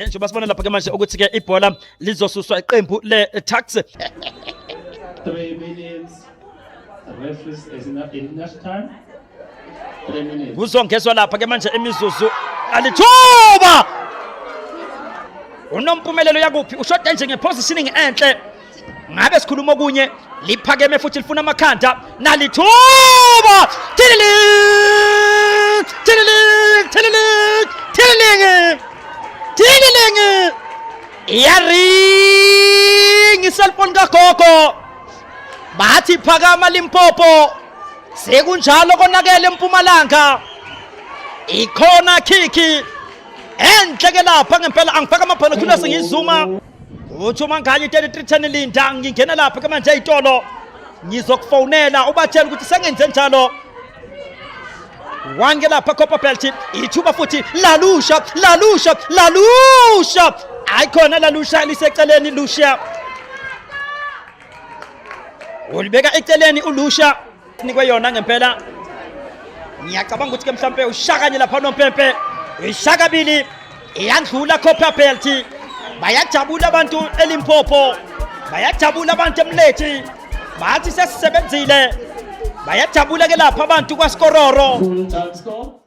njengoba sibona lapha ke manje ukuthi ke ibhola lizosuswa iqembu le-Tuks. 3 minutes. The referee is in national time. 3 minutes. Kuzongezwa lapha ke manje imizuzu alithuba. Unompumelelo yakuphi ushoda nje ngepositioning enhle. Ngabe sikhuluma okunye liphakeme futhi lifuna amakhanda nalithuba. Tililing yaring iselfone kagogo bathi phakama Limpopo sekunjalo konakele eMpumalanga ikhona kiki enhle ke lapha ngempela angifaka amaphana khula sengizuma uthi uma nganye 3310 Linda ngingena lapha ke manje izitolo ngizokufonela ubathela ukuthi sengenze njalo wange lapha Copper Belt ithuba futhi Lalusha ayikhona Lalusha liseceleni Lusha ulibeka eceleni uLusha nikwe yona ngempela ngiyacabanga ukuthi ke mhlambe ushakanye lapha noMpempe ishakabili iyandlula Copper Belt bayajabula abantu eLimpopo bayajabula abantu eMlethi bathi sesisebenzile bayajabula ke lapha abantu kwaSkororo Full time score.